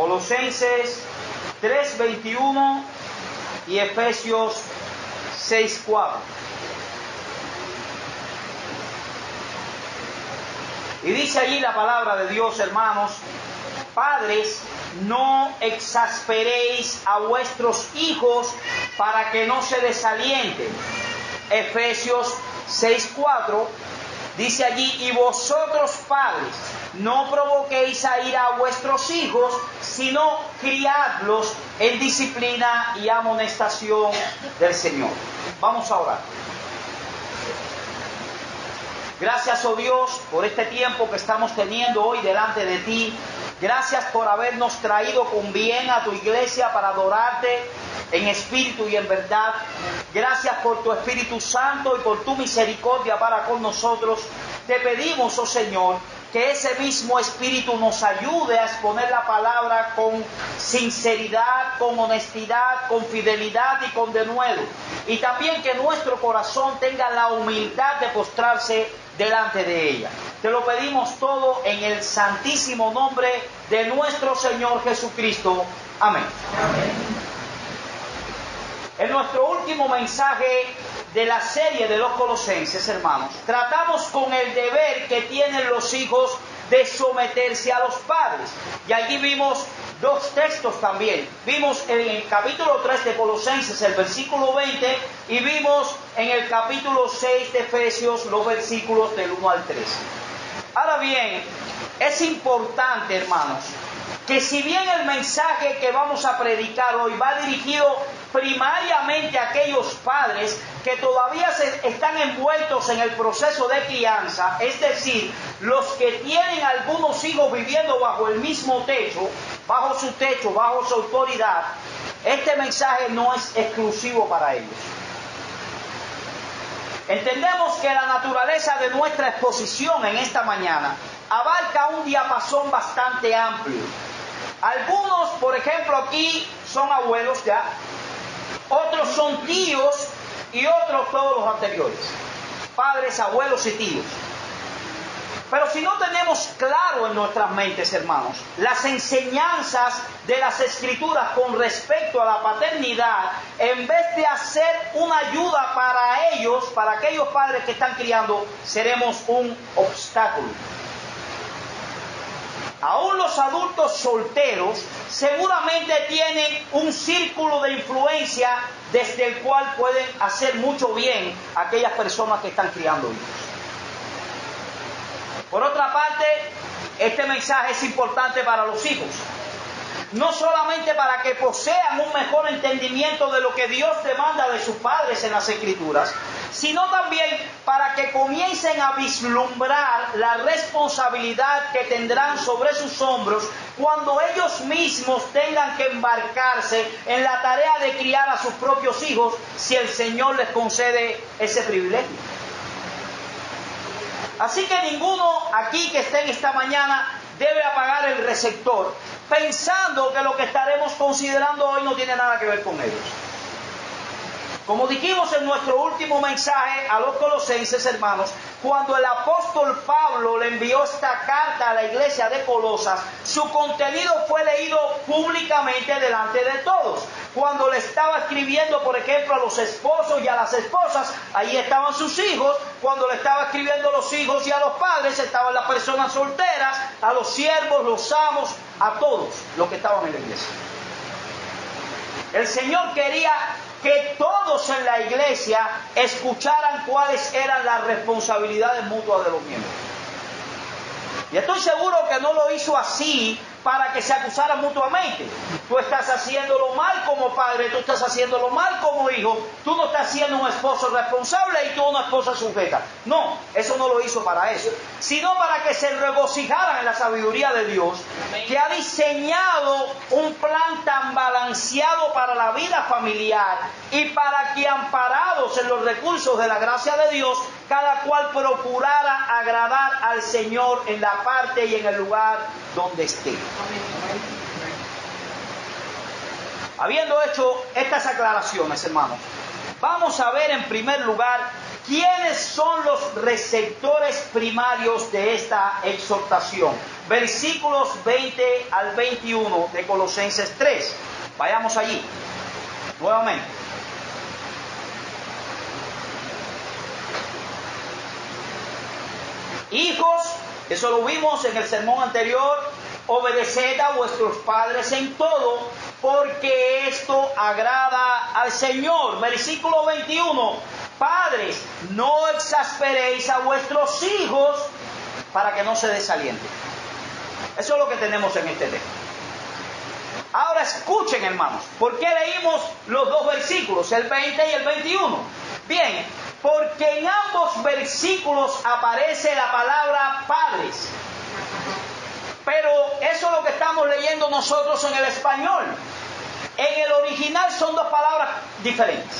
Colosenses 3:21 y Efesios 6:4. Y dice allí la palabra de Dios, hermanos: padres, no exasperéis a vuestros hijos para que no se desalienten. Efesios 6:4 dice allí: y vosotros, padres, no provoquéis a ira a vuestros hijos, sino criadlos en disciplina y amonestación del Señor. Vamos a orar. Gracias, oh Dios, por este tiempo que estamos teniendo hoy delante de ti. Gracias por habernos traído con bien a tu iglesia para adorarte en espíritu y en verdad. Gracias por tu Espíritu Santo y por tu misericordia para con nosotros. Te pedimos, oh Señor, que ese mismo Espíritu nos ayude a exponer la palabra con sinceridad, con honestidad, con fidelidad y con denuedo. Y también que nuestro corazón tenga la humildad de postrarse delante de ella. Te lo pedimos todo en el santísimo nombre de nuestro Señor Jesucristo. Amén. Amén. En nuestro último mensaje de la serie de los Colosenses, hermanos, tratamos con el deber que tienen los hijos de someterse a los padres. Y allí vimos dos textos también. Vimos en el capítulo 3 de Colosenses el versículo 20 y vimos en el capítulo 6 de Efesios los versículos del 1 al 3. Ahora bien, es importante, hermanos, que si bien el mensaje que vamos a predicar hoy va dirigido primariamente a aquellos padres que todavía están envueltos en el proceso de crianza, es decir, los que tienen algunos hijos viviendo bajo el mismo techo, bajo su autoridad, este mensaje no es exclusivo para ellos. Entendemos que la naturaleza de nuestra exposición en esta mañana abarca un diapasón bastante amplio. Algunos, por ejemplo, aquí son abuelos ya, otros son tíos y otros todos los anteriores, padres, abuelos y tíos. Pero si no tenemos claro en nuestras mentes, hermanos, las enseñanzas de las Escrituras con respecto a la paternidad, en vez de hacer una ayuda para ellos, para aquellos padres que están criando, seremos un obstáculo. Aún los adultos solteros seguramente tienen un círculo de influencia desde el cual pueden hacer mucho bien a aquellas personas que están criando hijos. Por otra parte, este mensaje es importante para los hijos. No solamente para que posean un mejor entendimiento de lo que Dios demanda de sus padres en las Escrituras, sino también para que comiencen a vislumbrar la responsabilidad que tendrán sobre sus hombros cuando ellos mismos tengan que embarcarse en la tarea de criar a sus propios hijos, si el Señor les concede ese privilegio. Así que ninguno aquí que esté en esta mañana debe apagar el receptor pensando que lo que estaremos considerando hoy no tiene nada que ver con ellos. Como dijimos en nuestro último mensaje a los Colosenses, hermanos, cuando el apóstol Pablo le envió esta carta a la iglesia de Colosas, su contenido fue leído públicamente delante de todos. Cuando le estaba escribiendo, por ejemplo, a los esposos y a las esposas, ahí estaban sus hijos. Cuando le estaba escribiendo a los hijos y a los padres, estaban las personas solteras, a los siervos, los amos, a todos los que estaban en la iglesia. El Señor quería que todos en la iglesia escucharan cuáles eran las responsabilidades mutuas de los miembros. Y estoy seguro que no lo hizo así para que se acusaran mutuamente. Tú estás haciéndolo mal como padre, tú estás haciéndolo mal como hijo, tú no estás siendo un esposo responsable y tú una esposa sujeta. No, eso no lo hizo para eso, sino para que se regocijaran en la sabiduría de Dios, que ha diseñado un plan tan balanceado para la vida familiar y para que, amparados en los recursos de la gracia de Dios, cada cual procurara agradar al Señor en la parte y en el lugar donde esté. Habiendo hecho estas aclaraciones, hermanos, vamos a ver en primer lugar ¿Quiénes son los receptores primarios de esta exhortación? Versículos 20 al 21 de Colosenses 3. Vayamos allí, nuevamente. Hijos, eso lo vimos en el sermón anterior, obedeced a vuestros padres en todo, porque esto agrada al Señor. Versículo 21, padres, no exasperéis a vuestros hijos para que no se desalienten. Eso es lo que tenemos en este texto. Ahora escuchen, hermanos, ¿por qué leímos los dos versículos, el 20 y el 21? Bien, porque en ambos versículos aparece la palabra padres. Pero eso es lo que estamos leyendo nosotros en el español. En el original son dos palabras diferentes.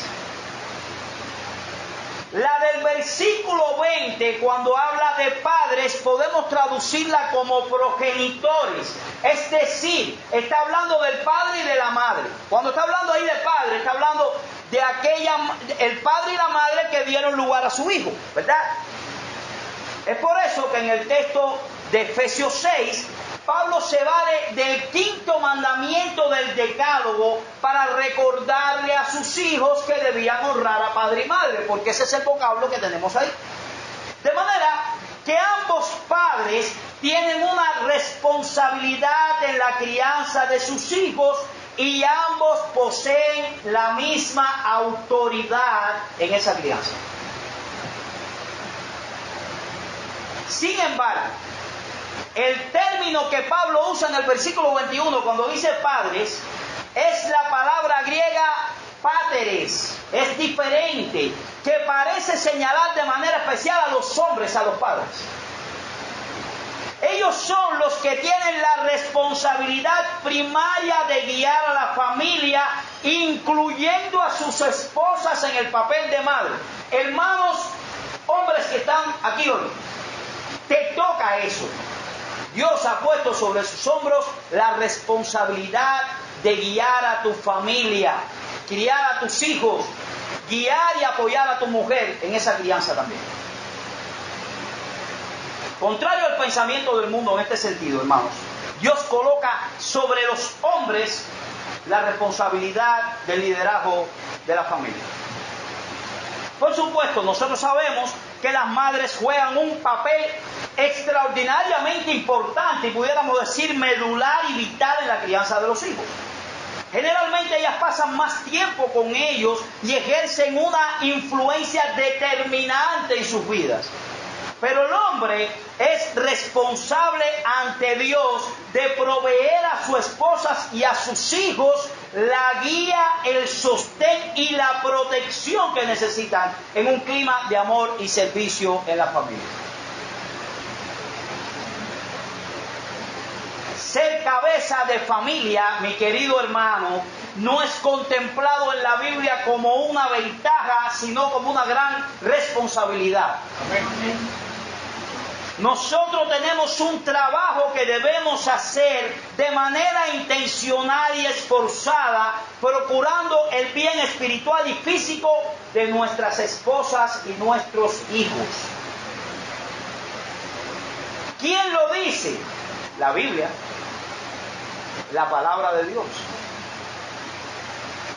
La del versículo 20, cuando habla de padres, podemos traducirla como progenitores. Es decir, está hablando del padre y de la madre. Cuando está hablando ahí de padre, está hablando de el padre y la madre que dieron lugar a su hijo, ¿verdad? Es por eso que en el texto de Efesios 6, Pablo se vale del quinto mandamiento del decálogo para recordarle a sus hijos que debían honrar a padre y madre, porque ese es el vocablo que tenemos ahí. De manera que ambos padres tienen una responsabilidad en la crianza de sus hijos y ambos poseen la misma autoridad en esa crianza. Sin embargo, el término que Pablo usa en el versículo 21 cuando dice padres es la palabra griega páteres. Es diferente, que parece señalar de manera especial a los hombres, a los padres. Ellos son los que tienen la responsabilidad primaria de guiar a la familia, incluyendo a sus esposas en el papel de madre. Hermanos, hombres que están aquí hoy, te toca eso. Dios ha puesto sobre sus hombros la responsabilidad de guiar a tu familia, criar a tus hijos, guiar y apoyar a tu mujer en esa crianza también. Contrario al pensamiento del mundo en este sentido, hermanos, Dios coloca sobre los hombres la responsabilidad del liderazgo de la familia. Por supuesto, nosotros sabemos que las madres juegan un papel extraordinariamente importante y pudiéramos decir medular y vital en la crianza de los hijos. Generalmente ellas pasan más tiempo con ellos y ejercen una influencia determinante en sus vidas. Pero el hombre es responsable ante Dios de proveer a sus esposas y a sus hijos la guía, el sostén y la protección que necesitan en un clima de amor y servicio en la familia. Ser cabeza de familia, mi querido hermano, no es contemplado en la Biblia como una ventaja, sino como una gran responsabilidad. Amén. Nosotros tenemos un trabajo que debemos hacer de manera intencional y esforzada, procurando el bien espiritual y físico de nuestras esposas y nuestros hijos. ¿Quién lo dice? La Biblia, la palabra de Dios.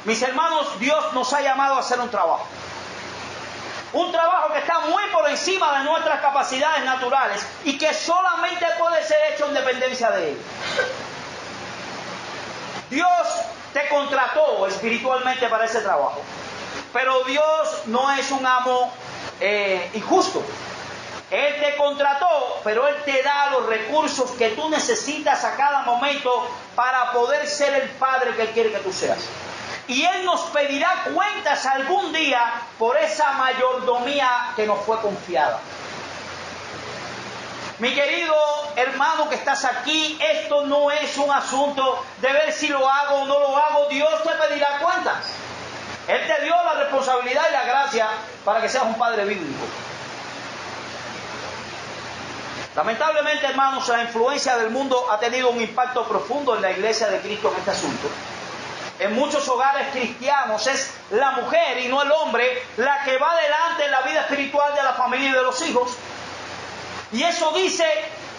Mis hermanos, Dios nos ha llamado a hacer un trabajo. Un trabajo que está muy por encima de nuestras capacidades naturales y que solamente puede ser hecho en dependencia de Él. Dios te contrató espiritualmente para ese trabajo, pero Dios no es un amo injusto. Él te contrató, pero Él te da los recursos que tú necesitas a cada momento para poder ser el padre que Él quiere que tú seas. Y Él nos pedirá cuentas algún día por esa mayordomía que nos fue confiada. Mi querido hermano que estás aquí, esto no es un asunto de ver si lo hago o no lo hago. Dios te pedirá cuentas. Él te dio la responsabilidad y la gracia para que seas un padre bíblico. Lamentablemente, hermanos, la influencia del mundo ha tenido un impacto profundo en la iglesia de Cristo en este asunto. En muchos hogares cristianos es la mujer y no el hombre la que va adelante en la vida espiritual de la familia y de los hijos. Y eso dice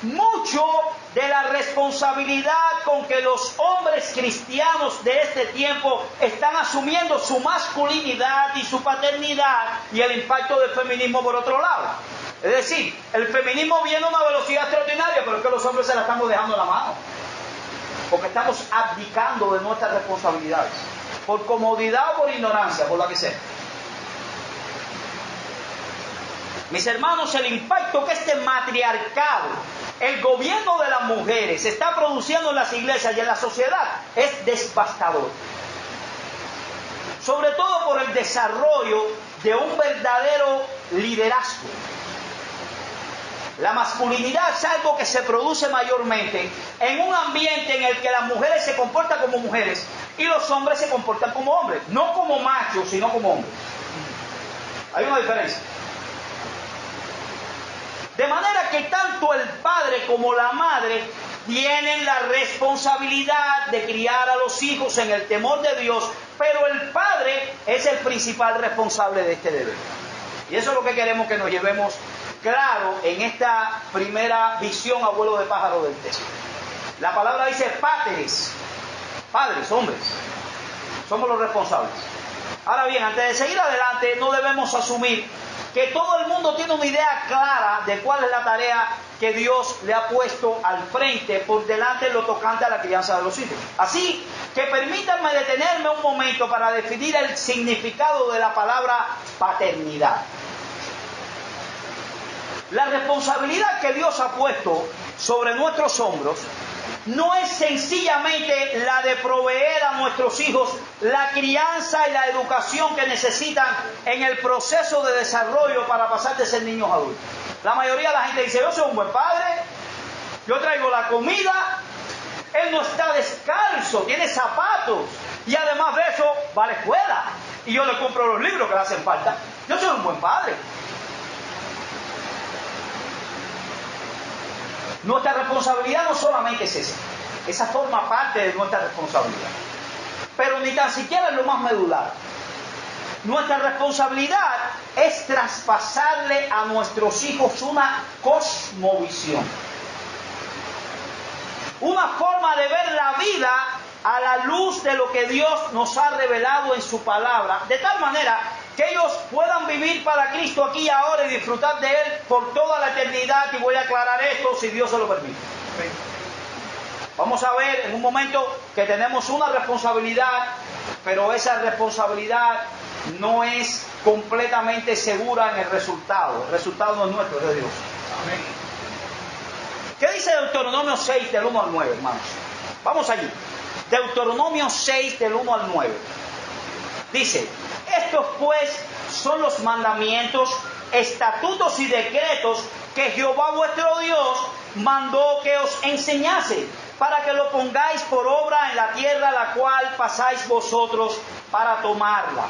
mucho de la responsabilidad con que los hombres cristianos de este tiempo están asumiendo su masculinidad y su paternidad, y el impacto del feminismo por otro lado. Es decir, el feminismo viene a una velocidad extraordinaria, pero es que los hombres se la estamos dejando en la mano. Porque estamos abdicando de nuestras responsabilidades, por comodidad o por ignorancia, por la que sea. Mis hermanos, el impacto que este matriarcado, el gobierno de las mujeres, está produciendo en las iglesias y en la sociedad es devastador. Sobre todo por el desarrollo de un verdadero liderazgo. La masculinidad es algo que se produce mayormente en un ambiente en el que las mujeres se comportan como mujeres y los hombres se comportan como hombres. No como machos, sino como hombres. Hay una diferencia. De manera que tanto el padre como la madre tienen la responsabilidad de criar a los hijos en el temor de Dios, pero el padre es el principal responsable de este deber. Y eso es lo que queremos que nos llevemos claro en esta primera visión a vuelo de pájaro del texto. La palabra dice pateres, padres, hombres, somos los responsables. Ahora bien, antes de seguir adelante, no debemos asumir que todo el mundo tiene una idea clara de cuál es la tarea que Dios le ha puesto al frente, por delante en lo tocante a la crianza de los hijos. Así que permítanme detenerme un momento para definir el significado de la palabra paternidad. La responsabilidad que Dios ha puesto sobre nuestros hombros no es sencillamente la de proveer a nuestros hijos la crianza y la educación que necesitan en el proceso de desarrollo para pasar de ser niños a adultos. La mayoría de la gente dice, yo soy un buen padre, yo traigo la comida, él no está descalzo, tiene zapatos y además de eso va a la escuela y yo le compro los libros que le hacen falta. Yo soy un buen padre. Nuestra responsabilidad no solamente es esa forma parte de nuestra responsabilidad, pero ni tan siquiera es lo más medular. Nuestra responsabilidad es traspasarle a nuestros hijos una cosmovisión, una forma de ver la vida a la luz de lo que Dios nos ha revelado en su palabra, de tal manera que ellos puedan vivir para Cristo aquí y ahora y disfrutar de Él por toda la eternidad. Y voy a aclarar esto si Dios se lo permite. Vamos a ver en un momento que tenemos una responsabilidad, pero esa responsabilidad no es completamente segura en el resultado. El resultado no es nuestro, es de Dios. Amén. ¿Qué dice Deuteronomio 6 del 1 al 9, hermanos? Vamos allí. Deuteronomio 6 del 1 al 9. Dice: estos pues son los mandamientos, estatutos y decretos que Jehová vuestro Dios mandó que os enseñase, para que lo pongáis por obra en la tierra a la cual pasáis vosotros para tomarla,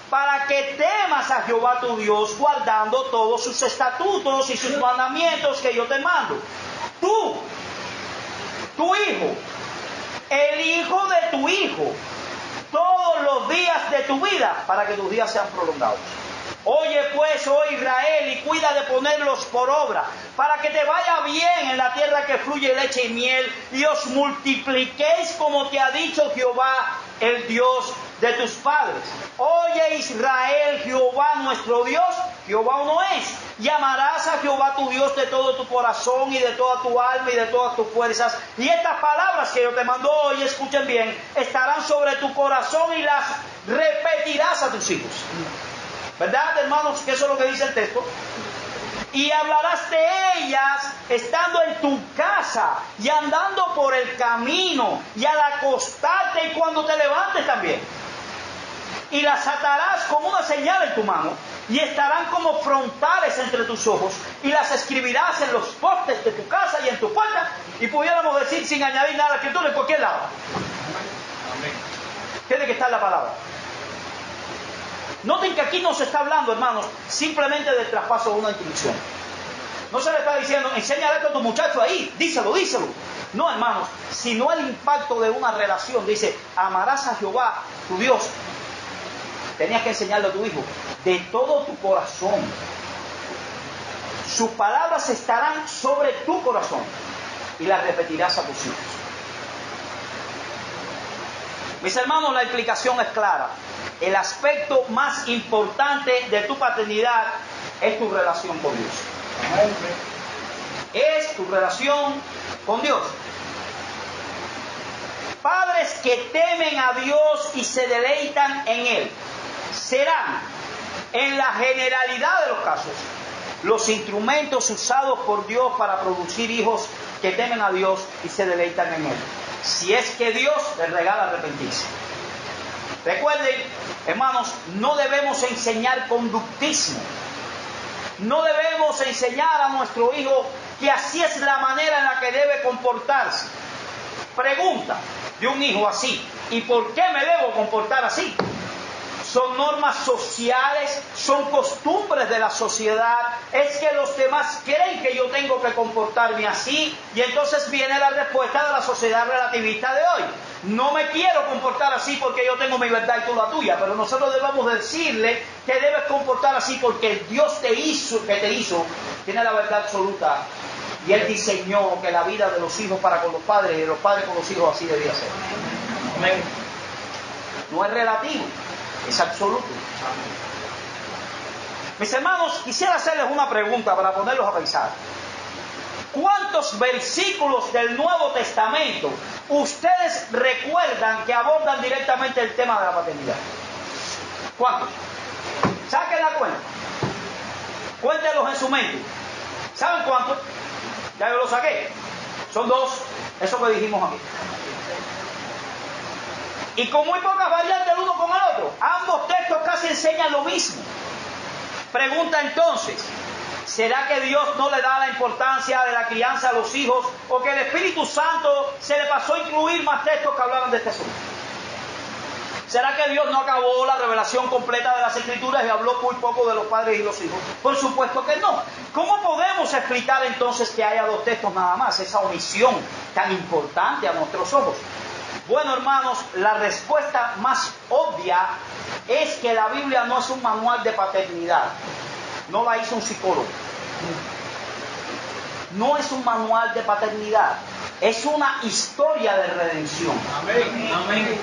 para que temas a Jehová tu Dios, guardando todos sus estatutos y sus mandamientos que yo te mando. Tú, tu hijo, el hijo de tu hijo, todos los días de tu vida, para que tus días sean prolongados. Oye pues, oh Israel, y cuida de ponerlos por obra, para que te vaya bien en la tierra que fluye leche y miel, y os multipliquéis como te ha dicho Jehová, el Dios de tus padres. Oye Israel, Jehová nuestro Dios, Jehová uno es. Y amarás a Jehová tu Dios de todo tu corazón y de toda tu alma y de todas tus fuerzas. Y estas palabras que yo te mando hoy, escuchen bien, estarán sobre tu corazón y las repetirás a tus hijos. ¿Verdad, hermanos? Que eso es lo que dice el texto. Y hablarás de ellas estando en tu casa y andando por el camino y al acostarte y cuando te levantes también. Y las atarás como una señal en tu mano y estarán como frontales entre tus ojos, y las escribirás en los postes de tu casa y en tu puerta, y pudiéramos decir sin añadir nada a la escritura en cualquier lado. Amén. Tiene que estar la palabra. Noten que aquí no se está hablando, hermanos, simplemente del traspaso de una instrucción. No se le está diciendo, enséñale esto a tu muchacho ahí, díselo. No, hermanos, sino el impacto de una relación. Dice, amarás a Jehová, tu Dios. Tenías que enseñarle a tu hijo de todo tu corazón. Sus palabras estarán sobre tu corazón y las repetirás a tus hijos. Mis hermanos, la explicación es clara. El aspecto más importante de tu paternidad es tu relación con Dios. Es tu relación con Dios. Padres que temen a Dios y se deleitan en Él serán, en la generalidad de los casos, los instrumentos usados por Dios para producir hijos que temen a Dios y se deleitan en Él. Si es que Dios les regala arrepentirse. Recuerden, hermanos, no debemos enseñar conductismo. No debemos enseñar a nuestro hijo que así es la manera en la que debe comportarse. Pregunta de un hijo así: ¿y por qué me debo comportar así? Son normas sociales, son costumbres de la sociedad. Es que los demás creen que yo tengo que comportarme así. Y entonces viene la respuesta de la sociedad relativista de hoy. No me quiero comportar así porque yo tengo mi verdad y tú la tuya. Pero nosotros debemos decirle que debes comportar así porque el Dios que te hizo, tiene la verdad absoluta. Y Él diseñó que la vida de los hijos para con los padres y de los padres con los hijos así debía ser. Amén. No es relativo. Es absoluto. Mis hermanos, quisiera hacerles una pregunta para ponerlos a pensar. ¿Cuántos versículos del Nuevo Testamento ustedes recuerdan que abordan directamente el tema de la paternidad? ¿Cuántos? Saquen la cuenta. Cuéntenlos en su mente. ¿Saben cuántos? Ya yo lo saqué. Son 2. Eso que dijimos aquí. Y con muy pocas variantes el uno con el otro. Ambos textos casi enseñan lo mismo. Pregunta entonces, ¿será que Dios no le da la importancia de la crianza a los hijos o que el Espíritu Santo se le pasó a incluir más textos que hablaran de este asunto? ¿Será que Dios no acabó la revelación completa de las Escrituras y habló muy poco de los padres y los hijos? Por supuesto que no. ¿Cómo podemos explicar entonces que haya 2 textos nada más? Esa omisión tan importante a nuestros ojos. Bueno, hermanos, la respuesta más obvia es que la Biblia no es un manual de paternidad. No la hizo un psicólogo. No es un manual de paternidad. Es una historia de redención. Amén. Amén.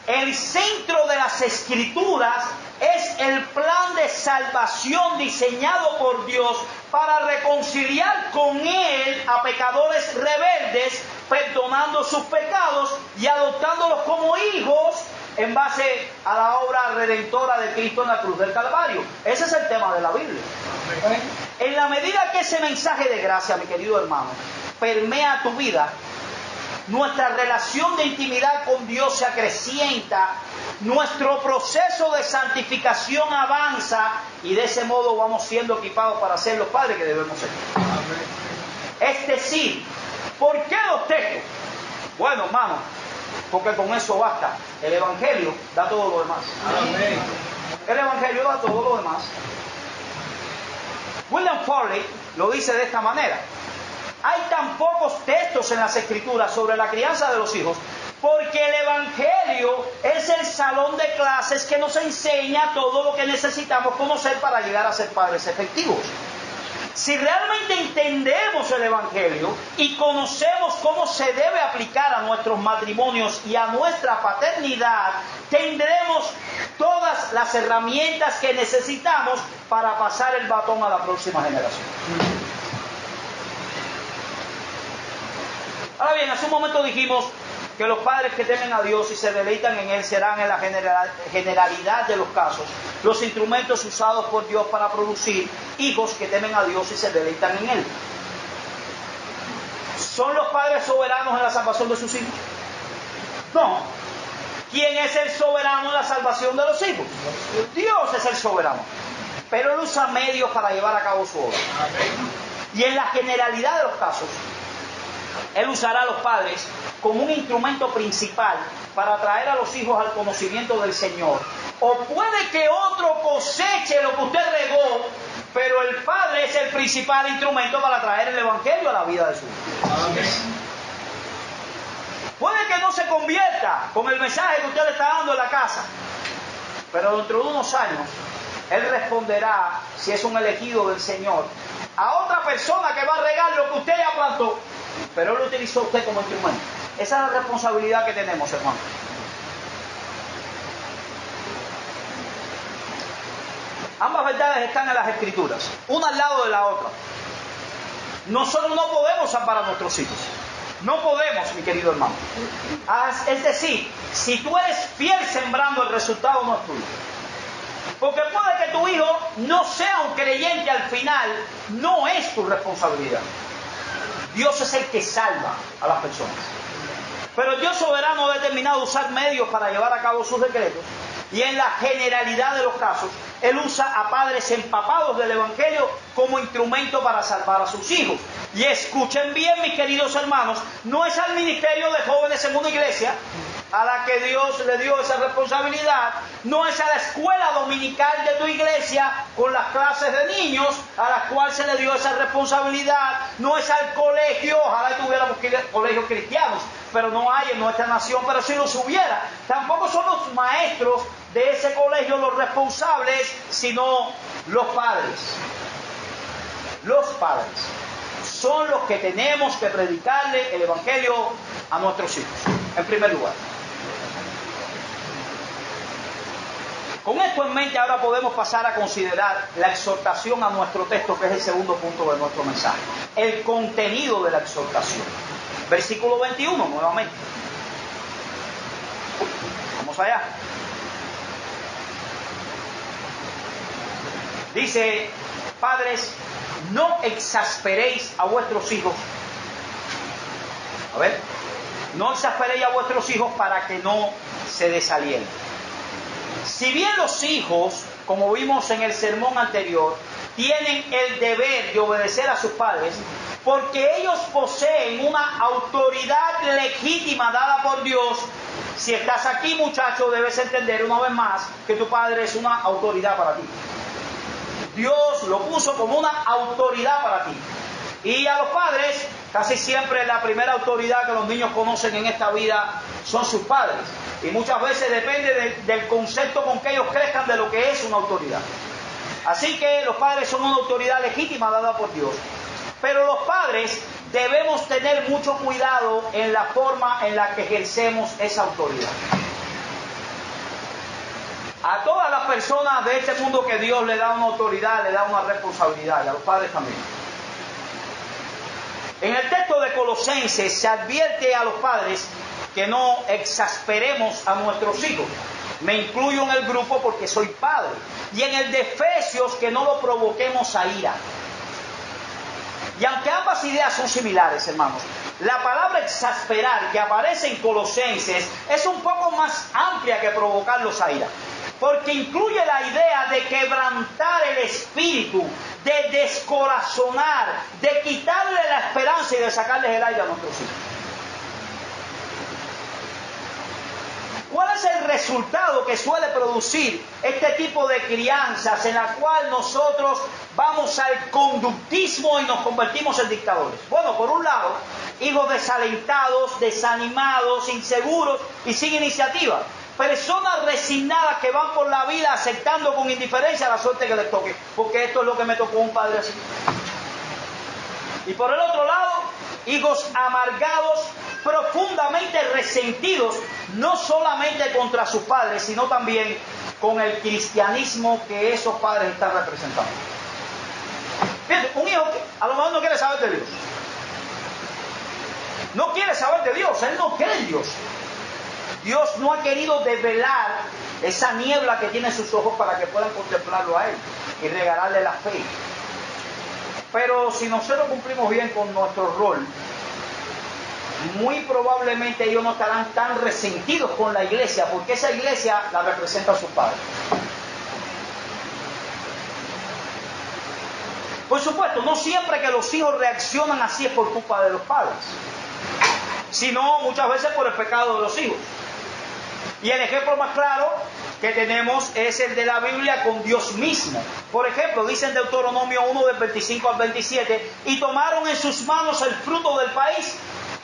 El centro de las Escrituras es el plan de salvación diseñado por Dios para reconciliar con Él a pecadores rebeldes, perdonando sus pecados y adoptándolos como hijos en base a la obra redentora de Cristo en la cruz del Calvario. Ese es el tema de la Biblia. En la medida que ese mensaje de gracia, mi querido hermano, permea tu vida, nuestra relación de intimidad con Dios se acrecienta, nuestro proceso de santificación avanza y de ese modo vamos siendo equipados para ser los padres que debemos ser. Es decir, ¿por qué 2 textos? Bueno, hermano, porque con eso basta. El Evangelio da todo lo demás. Amén. El Evangelio da todo lo demás. William Farley lo dice de esta manera: hay tan pocos textos en las Escrituras sobre la crianza de los hijos porque el Evangelio es el salón de clases que nos enseña todo lo que necesitamos conocer para llegar a ser padres efectivos. Si realmente entendemos el Evangelio y conocemos cómo se debe aplicar a nuestros matrimonios y a nuestra paternidad, tendremos todas las herramientas que necesitamos para pasar el batón a la próxima generación. Ahora bien, hace un momento dijimos que los padres que temen a Dios y se deleitan en Él serán en la generalidad de los casos los instrumentos usados por Dios para producir hijos que temen a Dios y se deleitan en Él. ¿Son los padres soberanos en la salvación de sus hijos? No. ¿Quién es el soberano en la salvación de los hijos? Dios es el soberano. Pero Él usa medios para llevar a cabo su obra. Y en la generalidad de los casos, Él usará a los padres como un instrumento principal para traer a los hijos al conocimiento del Señor. O puede que otro coseche lo que usted regó, pero el padre es el principal instrumento para traer el Evangelio a la vida de su hijo. Puede que no se convierta con el mensaje que usted le está dando en la casa, pero dentro de unos años él responderá, si es un elegido del Señor, a otra persona que va a regar lo que usted ya plantó, pero él lo utilizó a usted como instrumento. Esa es la responsabilidad que tenemos, hermano. Ambas verdades están en las Escrituras, una al lado de la otra. Nosotros no podemos salvar a nuestros hijos. No podemos, mi querido hermano. Es decir, si tú eres fiel sembrando, el resultado no es tuyo. Porque puede que tu hijo no sea un creyente al final, no es tu responsabilidad. Dios es el que salva a las personas. Pero el Dios soberano ha determinado usar medios para llevar a cabo sus decretos. Y en la generalidad de los casos, Él usa a padres empapados del Evangelio como instrumento para salvar a sus hijos. Y escuchen bien, mis queridos hermanos, no es al ministerio de jóvenes en una iglesia a la que Dios le dio esa responsabilidad, no es a la escuela dominical de tu iglesia con las clases de niños a la cual se le dio esa responsabilidad, no es al colegio, ojalá tuviéramos colegios cristianos, pero no hay en nuestra nación, pero si los hubiera, tampoco son los maestros de ese colegio los responsables, sino los padres. Los padres son los que tenemos que predicarle el Evangelio a nuestros hijos, en primer lugar. Con esto en mente, ahora podemos pasar a considerar la exhortación a nuestro texto, que es el segundo punto de nuestro mensaje. El contenido de la exhortación. Versículo 21, nuevamente. Vamos allá. Dice: padres, no exasperéis a vuestros hijos. A ver. No exasperéis a vuestros hijos para que no se desalienten. Si bien los hijos, como vimos en el sermón anterior, tienen el deber de obedecer a sus padres, porque ellos poseen una autoridad legítima dada por Dios. Si estás aquí, muchacho, debes entender una vez más que tu padre es una autoridad para ti. Dios lo puso como una autoridad para ti. Y a los padres, casi siempre la primera autoridad que los niños conocen en esta vida son sus padres. Y muchas veces depende del concepto con que ellos crezcan de lo que es una autoridad. Así que los padres son una autoridad legítima dada por Dios. Pero los padres debemos tener mucho cuidado en la forma en la que ejercemos esa autoridad. A todas las personas de este mundo que Dios le da una autoridad, le da una responsabilidad, y a los padres también. En el texto de Colosenses se advierte a los padres que no exasperemos a nuestros hijos. Me incluyo en el grupo porque soy padre. Y en el de Efesios, que no lo provoquemos a ira. Y aunque ambas ideas son similares, hermanos, la palabra exasperar que aparece en Colosenses es un poco más amplia que provocarlos a ira. Porque incluye la idea de quebrantar el espíritu, de descorazonar, de quitarle la esperanza y de sacarles el aire a nuestros hijos. ¿Cuál es el resultado que suele producir este tipo de crianzas en la cual nosotros vamos al conductismo y nos convertimos en dictadores? Bueno, por un lado, hijos desalentados, desanimados, inseguros y sin iniciativa. Personas resignadas que van por la vida aceptando con indiferencia la suerte que les toque, porque esto es lo que me tocó un padre así. Y por el otro lado, hijos amargados, profundamente resentidos, no solamente contra sus padres, sino también con el cristianismo que esos padres están representando. Fíjense, un hijo que a lo mejor no quiere saber de Dios. No quiere saber de Dios, él no cree en Dios. Dios no ha querido develar esa niebla que tiene en sus ojos para que puedan contemplarlo a Él y regalarle la fe. Pero si nosotros cumplimos bien con nuestro rol, muy probablemente ellos no estarán tan resentidos con la iglesia, porque esa iglesia la representa a sus padres. Por supuesto, no siempre que los hijos reaccionan así es por culpa de los padres, sino muchas veces por el pecado de los hijos. Y el ejemplo más claro que tenemos es el de la Biblia con Dios mismo. Por ejemplo, dice en Deuteronomio 1 del 25 al 27, y tomaron en sus manos el fruto del país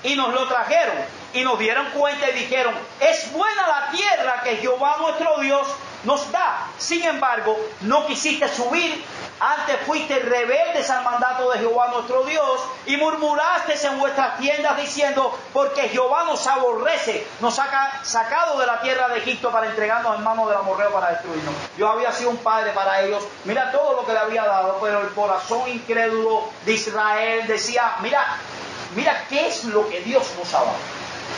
y nos lo trajeron y nos dieron cuenta y dijeron, es buena la tierra que Jehová nuestro Dios nos da. Sin embargo, no quisiste subir, antes fuiste rebeldes al mandato de Jehová nuestro Dios y murmurasteis en vuestras tiendas diciendo, porque Jehová nos aborrece, nos ha sacado de la tierra de Egipto para entregarnos en manos del amorreo para destruirnos. Dios había sido un padre para ellos, mira todo lo que le había dado, pero el corazón incrédulo de Israel decía, mira qué es lo que Dios nos ha dado,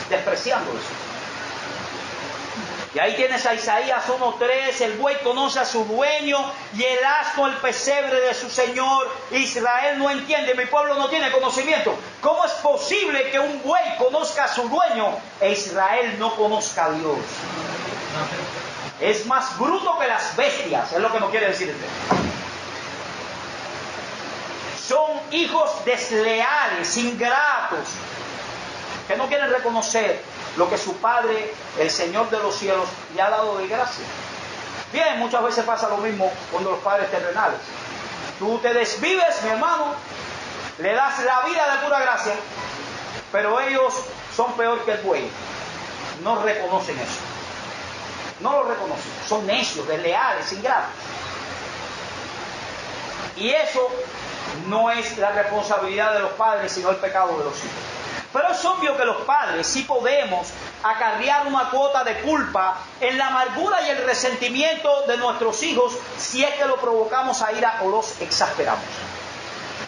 despreciando eso. Y ahí tienes a Isaías 1:3, el buey conoce a su dueño y el asno el pesebre de su señor. Israel no entiende, mi pueblo no tiene conocimiento. ¿Cómo es posible que un buey conozca a su dueño e Israel no conozca a Dios? Es más bruto que las bestias, es lo que nos quiere decir este. Son hijos desleales, ingratos, que no quieren reconocer lo que su Padre, el Señor de los cielos, le ha dado de gracia. Bien, muchas veces pasa lo mismo con los padres terrenales. Tú te desvives, mi hermano, le das la vida de pura gracia, pero ellos son peor que el buey. No reconocen eso. No lo reconocen. Son necios, desleales, ingratos. Y eso no es la responsabilidad de los padres, sino el pecado de los hijos. Pero es obvio que los padres sí podemos acarrear una cuota de culpa en la amargura y el resentimiento de nuestros hijos si es que lo provocamos a ira o los exasperamos.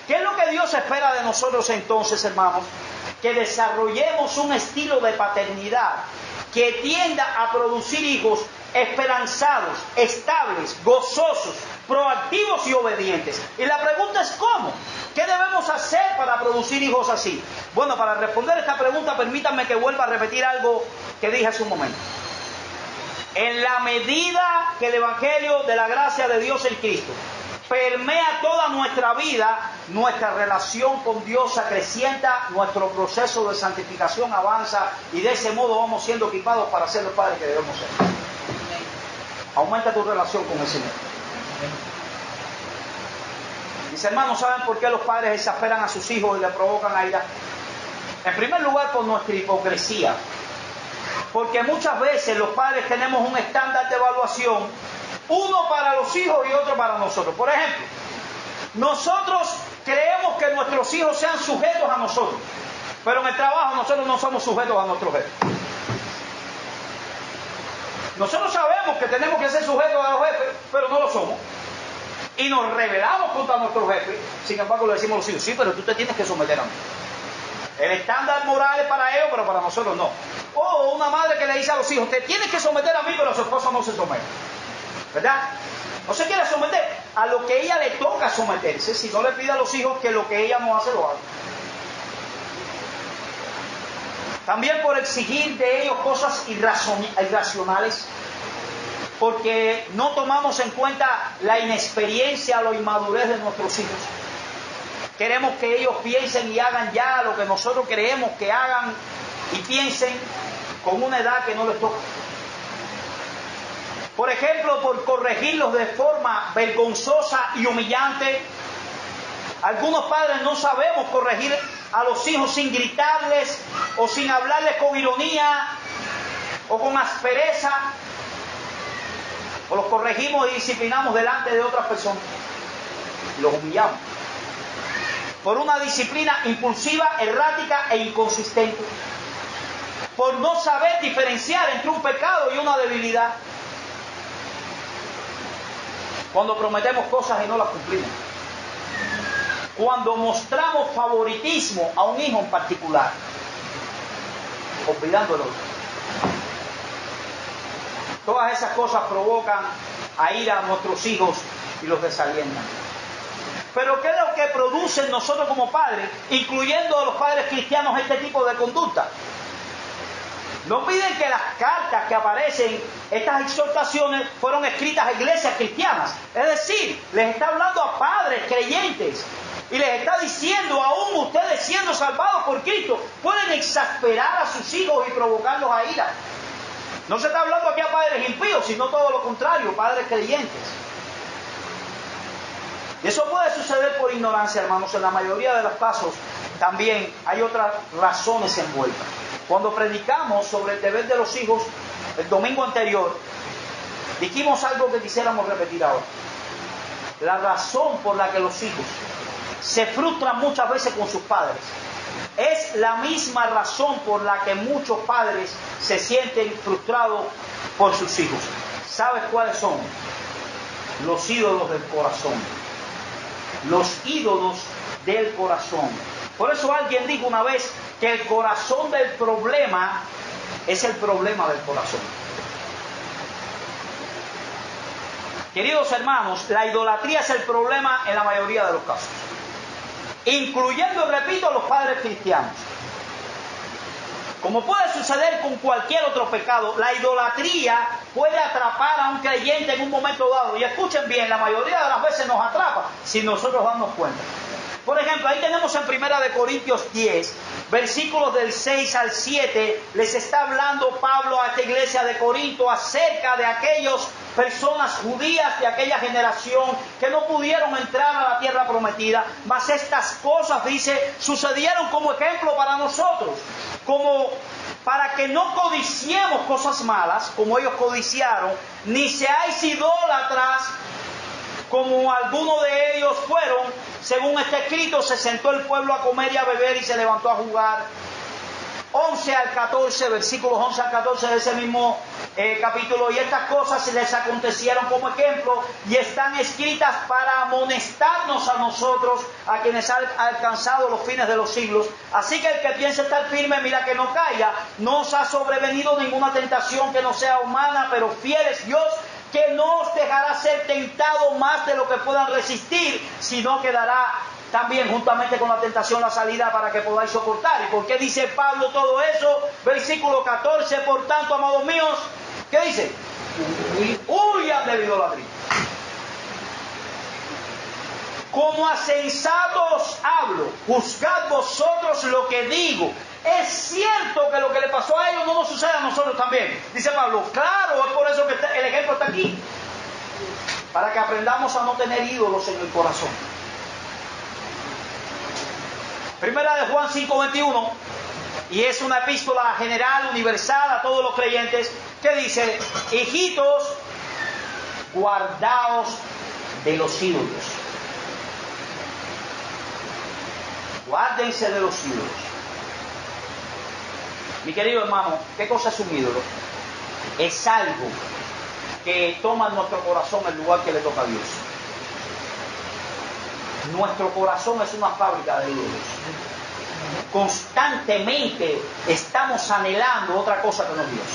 ¿Qué es lo que Dios espera de nosotros entonces, hermanos? Que desarrollemos un estilo de paternidad que tienda a producir hijos esperanzados, estables, gozosos, proactivos y obedientes. Y la pregunta es ¿cómo? ¿Qué debemos hacer para producir hijos así? Bueno, para responder esta pregunta, permítanme que vuelva a repetir algo que dije hace un momento. En la medida que el Evangelio de la gracia de Dios en Cristo permea toda nuestra vida, nuestra relación con Dios acrecienta, nuestro proceso de santificación avanza y de ese modo vamos siendo equipados para ser los padres que debemos ser. Aumenta tu relación con el Señor. Mis hermanos, ¿saben por qué los padres exasperan a sus hijos y le provocan a ira? En primer lugar, por nuestra hipocresía. Porque muchas veces los padres tenemos un estándar de evaluación, uno para los hijos y otro para nosotros. Por ejemplo, nosotros creemos que nuestros hijos sean sujetos a nosotros, pero en el trabajo nosotros no somos sujetos a nuestros jefes. Nosotros sabemos que tenemos que ser sujetos a los jefes, pero no lo somos. Y nos rebelamos contra nuestros jefes. Sin embargo, le decimos a los hijos, sí, pero tú te tienes que someter a mí. El estándar moral es para ellos, pero para nosotros no. O una madre que le dice a los hijos, te tienes que someter a mí, pero a su esposo no se somete. ¿Verdad? No se quiere someter a lo que ella le toca someterse, si no le pide a los hijos que lo que ella no hace lo haga. También por exigir de ellos cosas irracionales, porque no tomamos en cuenta la inexperiencia, la inmadurez de nuestros hijos. Queremos que ellos piensen y hagan ya lo que nosotros creemos que hagan y piensen con una edad que no les toca. Por ejemplo, por corregirlos de forma vergonzosa y humillante. Algunos padres no sabemos corregir a los hijos sin gritarles o sin hablarles con ironía o con aspereza. O los corregimos y disciplinamos delante de otras personas. Y los humillamos. Por una disciplina impulsiva, errática e inconsistente. Por no saber diferenciar entre un pecado y una debilidad. Cuando prometemos cosas y no las cumplimos. Cuando mostramos favoritismo a un hijo en particular, olvidando el otro. Todas esas cosas provocan a ira a nuestros hijos y los desalientan. Pero ¿qué es lo que producen nosotros como padres, incluyendo a los padres cristianos, este tipo de conducta? No olviden que las cartas que aparecen, estas exhortaciones, fueron escritas a iglesias cristianas. Es decir, les está hablando a padres creyentes. Y les está diciendo, aún ustedes siendo salvados por Cristo, pueden exasperar a sus hijos y provocarlos a ira. No se está hablando aquí a padres impíos, sino todo lo contrario, padres creyentes. Y eso puede suceder por ignorancia, hermanos. En la mayoría de los casos también hay otras razones envueltas. Cuando predicamos sobre el deber de los hijos, el domingo anterior, dijimos algo que quisiéramos repetir ahora. La razón por la que los hijos se frustran muchas veces con sus padres es la misma razón por la que muchos padres se sienten frustrados por sus hijos. ¿Sabes cuáles son? Los ídolos del corazón. Los ídolos del corazón. Por eso alguien dijo una vez que el corazón del problema es el problema del corazón. Queridos hermanos, la idolatría es el problema en la mayoría de los casos, incluyendo, repito, los padres cristianos. Como puede suceder con cualquier otro pecado, la idolatría puede atrapar a un creyente en un momento dado. Y escuchen bien, la mayoría de las veces nos atrapa si nosotros damos cuenta. Por ejemplo, ahí tenemos en 1 Corintios 10, versículos del 6 al 7, les está hablando Pablo a esta iglesia de Corinto acerca de aquellas personas judías de aquella generación que no pudieron entrar a la tierra prometida, mas estas cosas, dice, sucedieron como ejemplo para nosotros, como para que no codiciemos cosas malas como ellos codiciaron, ni seáis idólatras como algunos de ellos fueron. Según está escrito, se sentó el pueblo a comer y a beber y se levantó a jugar. 11 al 14, versículos 11 al 14 de ese mismo capítulo. Y estas cosas les acontecieron como ejemplo y están escritas para amonestarnos a nosotros, a quienes han alcanzado los fines de los siglos. Así que el que piense estar firme, mira que no caiga. No os ha sobrevenido ninguna tentación que no sea humana, pero fiel es Dios, que no os dejará ser tentado más de lo que puedan resistir, sino que dará también juntamente con la tentación la salida para que podáis soportar. ¿Y por qué dice Pablo todo eso? Versículo 14, por tanto, amados míos, ¿qué dice? Huyan de la idolatría. Como a sensatos hablo, juzgad vosotros lo que digo. Es cierto que lo que le pasó a ellos no nos sucede a nosotros también. Dice Pablo, claro, es por eso que el ejemplo está aquí. Para que aprendamos a no tener ídolos en el corazón. Primera de Juan 5:21, y es una epístola general, universal, a todos los creyentes, que dice, hijitos, guardaos de los ídolos. Guárdense de los ídolos. Mi querido hermano, ¿qué cosa es un ídolo? Es algo que toma en nuestro corazón el lugar que le toca a Dios. Nuestro corazón es una fábrica de ídolos. Constantemente estamos anhelando otra cosa que no es Dios.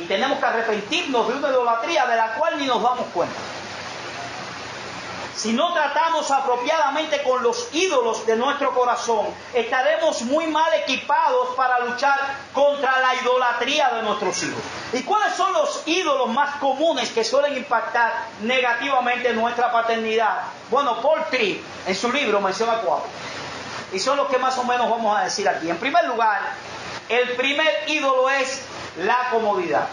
Y tenemos que arrepentirnos de una idolatría de la cual ni nos damos cuenta. Si no tratamos apropiadamente con los ídolos de nuestro corazón, estaremos muy mal equipados para luchar contra la idolatría de nuestros hijos. ¿Y cuáles son los ídolos más comunes que suelen impactar negativamente nuestra paternidad? Bueno, Paul Tripp en su libro menciona 4. Y son los que más o menos vamos a decir aquí. En primer lugar, el primer ídolo es la comodidad.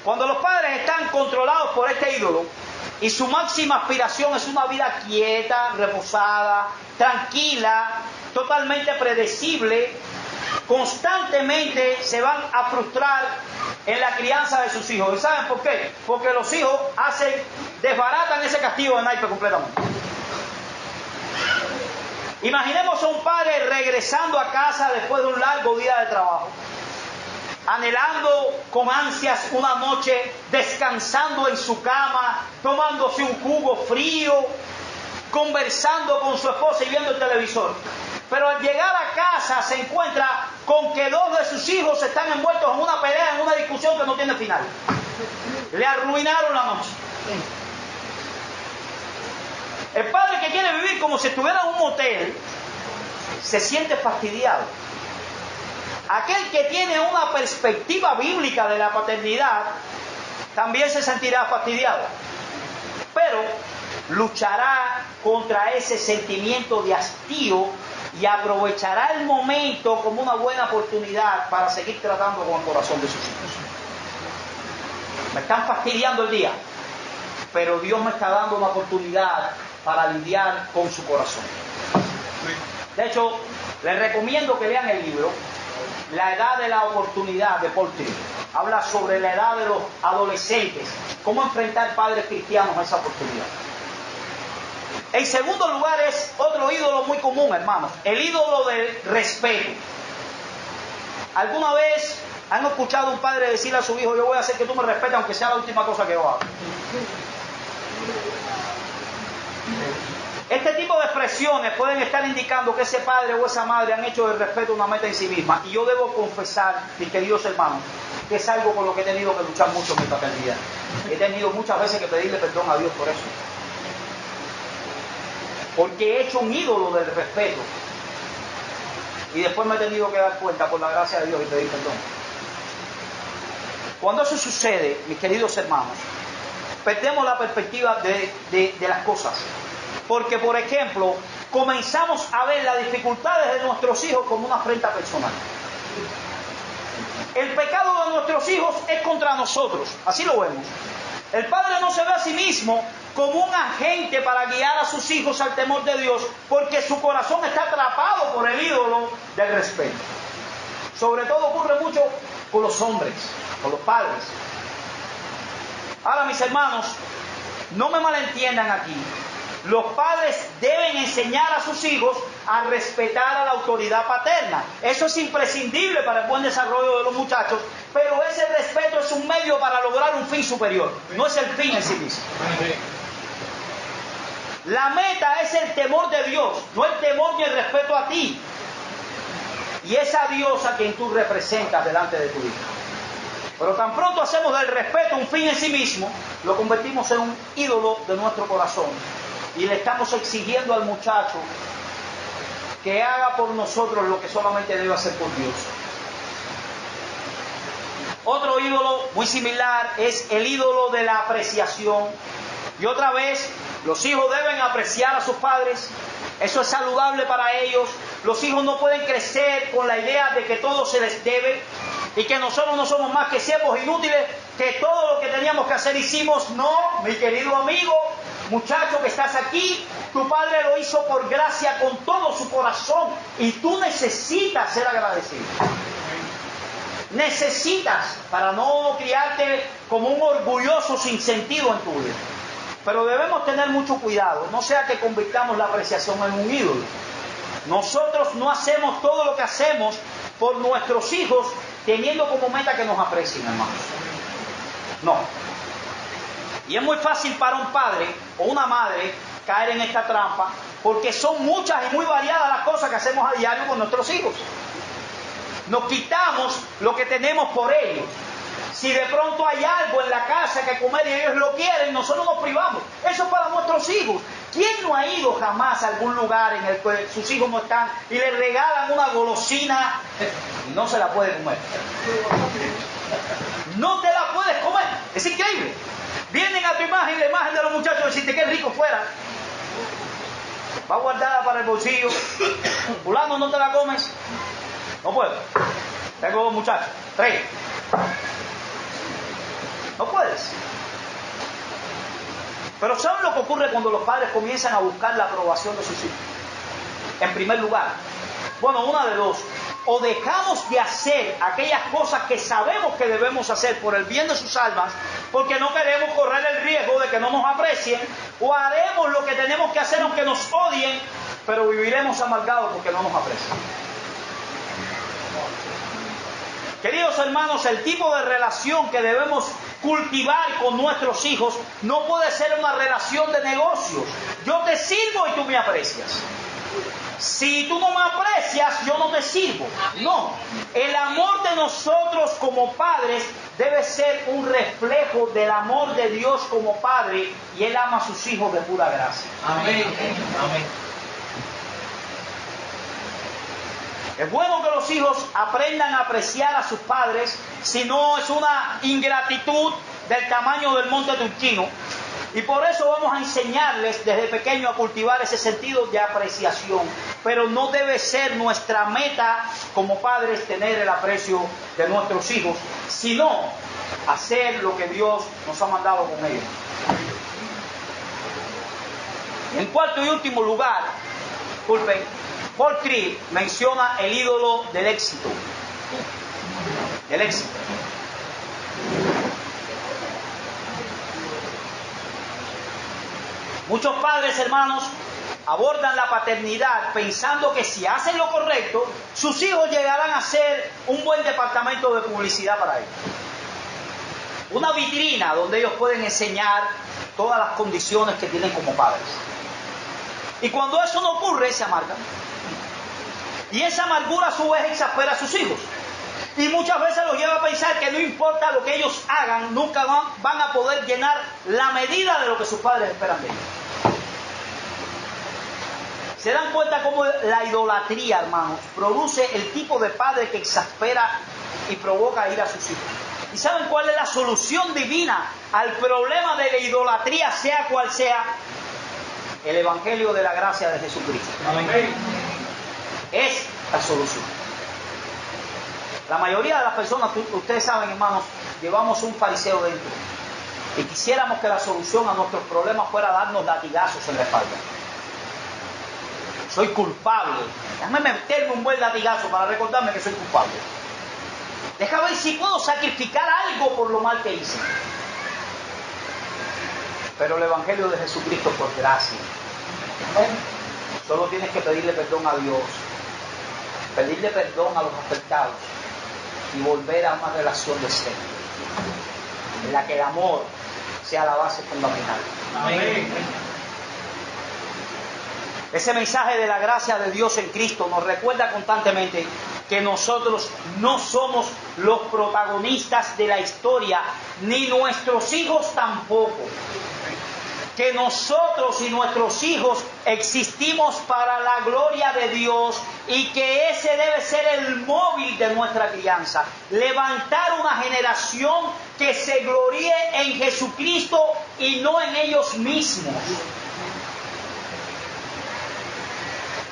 Cuando los padres están controlados por este ídolo y su máxima aspiración es una vida quieta, reposada, tranquila, totalmente predecible, constantemente se van a frustrar en la crianza de sus hijos. ¿Y saben por qué? Porque los hijos desbaratan ese castigo de naipe completamente. Imaginemos a un padre regresando a casa después de un largo día de trabajo, anhelando con ansias una noche, descansando en su cama, tomándose un jugo frío, conversando con su esposa y viendo el televisor. Pero al llegar a casa se encuentra con que 2 de sus hijos están envueltos en una pelea, en una discusión que no tiene final. Le arruinaron la noche. El padre que quiere vivir como si estuviera en un motel se siente fastidiado. Aquel que tiene una perspectiva bíblica de la paternidad también se sentirá fastidiado, pero luchará contra ese sentimiento de hastío y aprovechará el momento como una buena oportunidad para seguir tratando con el corazón de sus hijos. Me están fastidiando el día, pero Dios me está dando una oportunidad para lidiar con su corazón. De hecho, les recomiendo que lean el libro La edad de la oportunidad de Paul Tripp. Habla sobre la edad de los adolescentes, cómo enfrentar padres cristianos a esa oportunidad. En segundo lugar es otro ídolo muy común, hermanos, el ídolo del respeto. ¿Alguna vez han escuchado a un padre decirle a su hijo: yo voy a hacer que tú me respetes aunque sea la última cosa que yo haga? Este tipo de expresiones pueden estar indicando que ese padre o esa madre han hecho del respeto una meta en sí misma. Y yo debo confesar, mis queridos hermanos, que es algo con lo que he tenido que luchar mucho en mi paternidad. He tenido muchas veces que pedirle perdón a Dios por eso. Porque he hecho un ídolo del respeto. Y después me he tenido que dar cuenta, por la gracia de Dios, y pedir perdón. Cuando eso sucede, mis queridos hermanos, perdemos la perspectiva de las cosas. Porque, por ejemplo, comenzamos a ver las dificultades de nuestros hijos como una afrenta personal. El pecado de nuestros hijos es contra nosotros, así lo vemos. El padre no se ve a sí mismo como un agente para guiar a sus hijos al temor de Dios, porque su corazón está atrapado por el ídolo del respeto. Sobre todo ocurre mucho con los hombres, con los padres. Ahora, mis hermanos, no me malentiendan aquí. Los padres deben enseñar a sus hijos a respetar a la autoridad paterna. Eso es imprescindible para el buen desarrollo de los muchachos, pero ese respeto es un medio para lograr un fin superior, no es el fin en sí mismo. La meta es el temor de Dios, no el temor ni el respeto a ti. Y es a Dios a quien tú representas delante de tu hijo. Pero tan pronto hacemos del respeto un fin en sí mismo, lo convertimos en un ídolo de nuestro corazón. Y le estamos exigiendo al muchacho que haga por nosotros lo que solamente debe hacer por Dios. Otro ídolo muy similar es el ídolo de la apreciación. Y otra vez, los hijos deben apreciar a sus padres. Eso es saludable para ellos. Los hijos no pueden crecer con la idea de que todo se les debe y que nosotros no somos más que siervos inútiles, que todo lo que teníamos que hacer hicimos. No, mi querido amigo, muchacho que estás aquí, tu padre lo hizo por gracia con todo su corazón y tú necesitas ser agradecido. Necesitas, para no criarte como un orgulloso sin sentido en tu vida. Pero debemos tener mucho cuidado, no sea que convirtamos la apreciación en un ídolo. Nosotros no hacemos todo lo que hacemos por nuestros hijos teniendo como meta que nos aprecien, hermanos. No. Y es muy fácil para un padre o una madre caer en esta trampa, porque son muchas y muy variadas las cosas que hacemos a diario con nuestros hijos. Nos quitamos lo que tenemos por ellos. Si de pronto hay algo en la casa que comer y ellos lo quieren, nosotros nos privamos. Eso es para nuestros hijos. ¿Quién no ha ido jamás a algún lugar en el que sus hijos no están y le regalan una golosina y no se la puede comer? No te la puedes comer. Es increíble. Vienen a tu imagen, la imagen de los muchachos, decirte qué rico fuera. Va guardada para el bolsillo. Fulano, ¿no te la comes? No puedo. Tengo 2 muchachos, 3. No puedes. Pero ¿saben lo que ocurre cuando los padres comienzan a buscar la aprobación de sus hijos? En primer lugar, bueno, una de dos. O dejamos de hacer aquellas cosas que sabemos que debemos hacer por el bien de sus almas, porque no queremos correr el riesgo de que no nos aprecien, o haremos lo que tenemos que hacer aunque nos odien, pero viviremos amargados porque no nos aprecian. Queridos hermanos, el tipo de relación que debemos cultivar con nuestros hijos no puede ser una relación de negocios. Yo te sirvo y tú me aprecias. Si tú no me aprecias, yo no te sirvo. No, el amor de nosotros como padres debe ser un reflejo del amor de Dios como Padre, y Él ama a sus hijos de pura gracia. Amén. Amén. Es bueno que los hijos aprendan a apreciar a sus padres, si no es una ingratitud del tamaño del monte Turquino. Y por eso vamos a enseñarles desde pequeño a cultivar ese sentido de apreciación. Pero no debe ser nuestra meta como padres tener el aprecio de nuestros hijos, sino hacer lo que Dios nos ha mandado con ellos. En cuarto y último lugar, disculpen, Paul Tripp menciona el ídolo del éxito. Del éxito. Muchos padres, hermanos, abordan la paternidad pensando que si hacen lo correcto, sus hijos llegarán a ser un buen departamento de publicidad para ellos. Una vitrina donde ellos pueden enseñar todas las condiciones que tienen como padres. Y cuando eso no ocurre, se amargan. Y esa amargura a su vez exaspera a sus hijos. Y muchas veces los lleva a pensar que no importa lo que ellos hagan, nunca van a poder llenar la medida de lo que sus padres esperan de ellos. ¿Se dan cuenta cómo la idolatría, hermanos, produce el tipo de padre que exaspera y provoca ira a sus hijos? ¿Y saben cuál es la solución divina al problema de la idolatría, sea cual sea? El Evangelio de la gracia de Jesucristo. Amén. Es la solución. La mayoría de las personas, ustedes saben, hermanos, llevamos un fariseo dentro. Y quisiéramos que la solución a nuestros problemas fuera darnos latigazos en la espalda. Soy culpable. Déjame meterme un buen latigazo para recordarme que soy culpable. Déjame ver si puedo sacrificar algo por lo mal que hice. Pero el Evangelio de Jesucristo por gracia. Solo tienes que pedirle perdón a Dios, pedirle perdón a los afectados y volver a una relación de ser, en la que el amor sea la base fundamental. Amén. Ese mensaje de la gracia de Dios en Cristo nos recuerda constantemente que nosotros no somos los protagonistas de la historia, ni nuestros hijos tampoco. Que nosotros y nuestros hijos existimos para la gloria de Dios y que ese debe ser el móvil de nuestra crianza. Levantar una generación que se gloríe en Jesucristo y no en ellos mismos.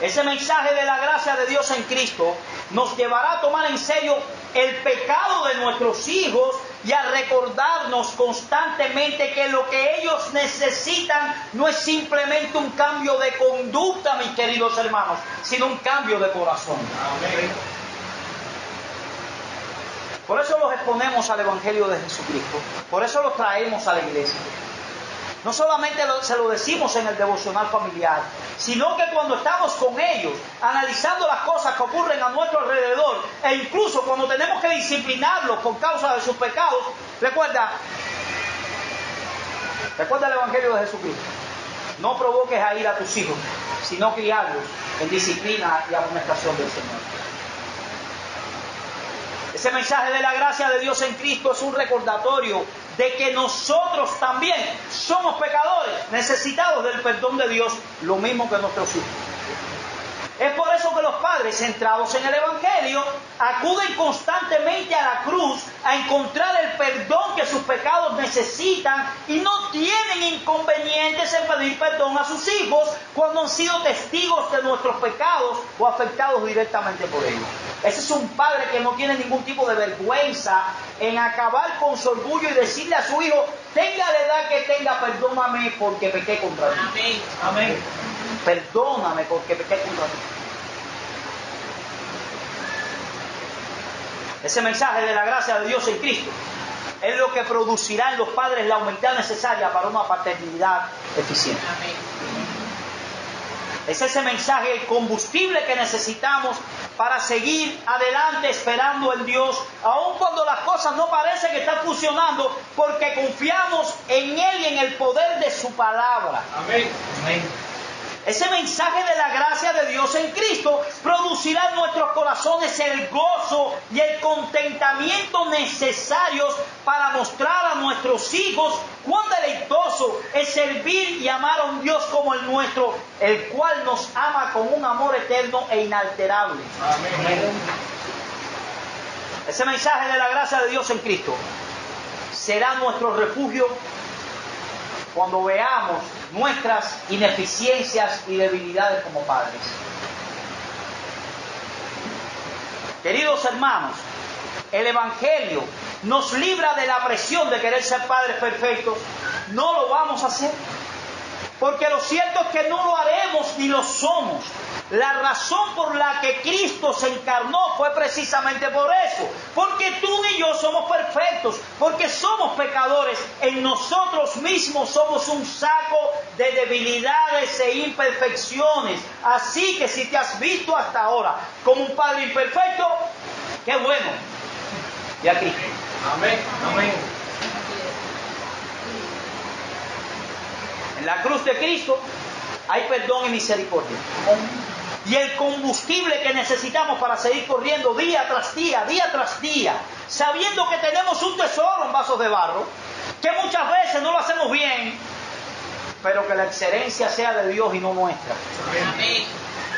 Ese mensaje de la gracia de Dios en Cristo nos llevará a tomar en serio el pecado de nuestros hijos y a recordarnos constantemente que lo que ellos necesitan no es simplemente un cambio de conducta, mis queridos hermanos, sino un cambio de corazón. Amén. Por eso los exponemos al Evangelio de Jesucristo, por eso los traemos a la iglesia. No solamente se lo decimos en el devocional familiar, sino que cuando estamos con ellos, analizando las cosas que ocurren a nuestro alrededor, e incluso cuando tenemos que disciplinarlos por causa de sus pecados, recuerda el Evangelio de Jesucristo. No provoques a ir a tus hijos, sino criarlos en disciplina y amonestación del Señor. Ese mensaje de la gracia de Dios en Cristo es un recordatorio de que nosotros también somos pecadores, necesitados del perdón de Dios, lo mismo que nuestros hijos. Es por eso que los padres, centrados en el Evangelio, acuden constantemente a la cruz a encontrar el perdón que sus pecados necesitan y no tienen inconvenientes en pedir perdón a sus hijos cuando han sido testigos de nuestros pecados o afectados directamente por ellos. Ese es un padre que no tiene ningún tipo de vergüenza en acabar con su orgullo y decirle a su hijo, tenga la edad que tenga, perdóname porque pequé contra ti. Amén. Amén. Perdóname porque pequé contra ti. Ese mensaje de la gracia de Dios en Cristo es lo que producirá en los padres la humildad necesaria para una paternidad eficiente. Es ese mensaje, el combustible que necesitamos para seguir adelante esperando en Dios, aun cuando las cosas no parecen que están funcionando, porque confiamos en Él y en el poder de su palabra. Amén. Amén. Ese mensaje de la gracia de Dios en Cristo producirá en nuestros corazones el gozo y el contentamiento necesarios para mostrar a nuestros hijos cuán deleitoso es servir y amar a un Dios como el nuestro, el cual nos ama con un amor eterno e inalterable. Amén. Ese mensaje de la gracia de Dios en Cristo será nuestro refugio cuando veamos nuestras ineficiencias y debilidades como padres. Queridos hermanos, el Evangelio nos libra de la presión de querer ser padres perfectos. No lo vamos a hacer, porque lo cierto es que no lo haremos ni lo somos. La razón por la que Cristo se encarnó fue precisamente por eso, porque tú ni yo somos perfectos, porque somos pecadores. En nosotros mismos somos un saco de debilidades e imperfecciones. Así que si te has visto hasta ahora como un padre imperfecto, qué bueno. Y a Cristo. Amén. Amén. En la cruz de Cristo hay perdón y misericordia. Y el combustible que necesitamos para seguir corriendo día tras día, sabiendo que tenemos un tesoro en vasos de barro, que muchas veces no lo hacemos bien, pero que la excelencia sea de Dios y no nuestra. Amén.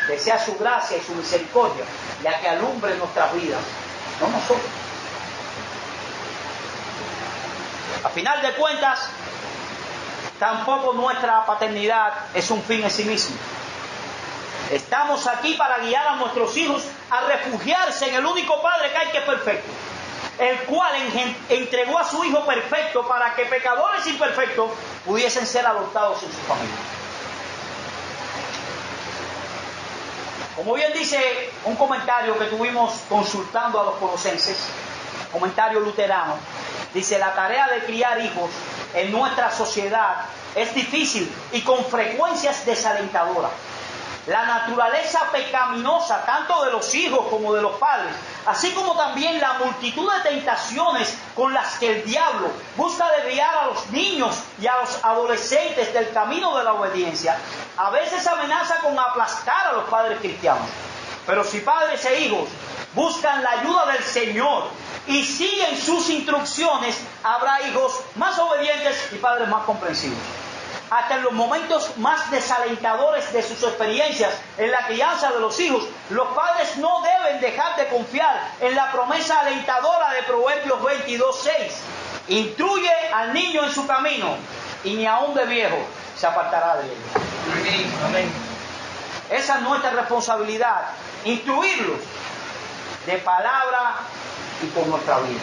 Que sea su gracia y su misericordia la que alumbre nuestras vidas, no nosotros. A final de cuentas, tampoco nuestra paternidad es un fin en sí mismo. Estamos aquí para guiar a nuestros hijos a refugiarse en el único Padre que hay, que es perfecto, el cual entregó a su Hijo perfecto para que pecadores imperfectos pudiesen ser adoptados en su familia. Como bien dice un comentario que tuvimos consultando a los colosenses, comentario luterano, dice: la tarea de criar hijos en nuestra sociedad es difícil y con frecuencia es desalentadora. La naturaleza pecaminosa tanto de los hijos como de los padres, así como también la multitud de tentaciones con las que el diablo busca desviar a los niños y a los adolescentes del camino de la obediencia, a veces amenaza con aplastar a los padres cristianos. Pero si padres e hijos buscan la ayuda del Señor y siguen sus instrucciones, habrá hijos más obedientes y padres más comprensivos. Hasta en los momentos más desalentadores de sus experiencias en la crianza de los hijos, los padres no deben dejar de confiar en la promesa alentadora de Proverbios 22:6. Instruye al niño en su camino y ni aun de viejo se apartará de él. Amén. Amén. Esa es nuestra responsabilidad, instruirlos de palabra y con nuestra vida.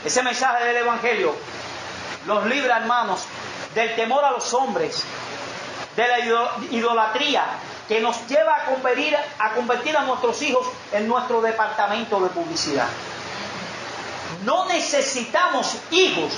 Ese mensaje del Evangelio los libra, hermanos, del temor a los hombres, de la idolatría que nos lleva a convertir a nuestros hijos en nuestro departamento de publicidad. No necesitamos hijos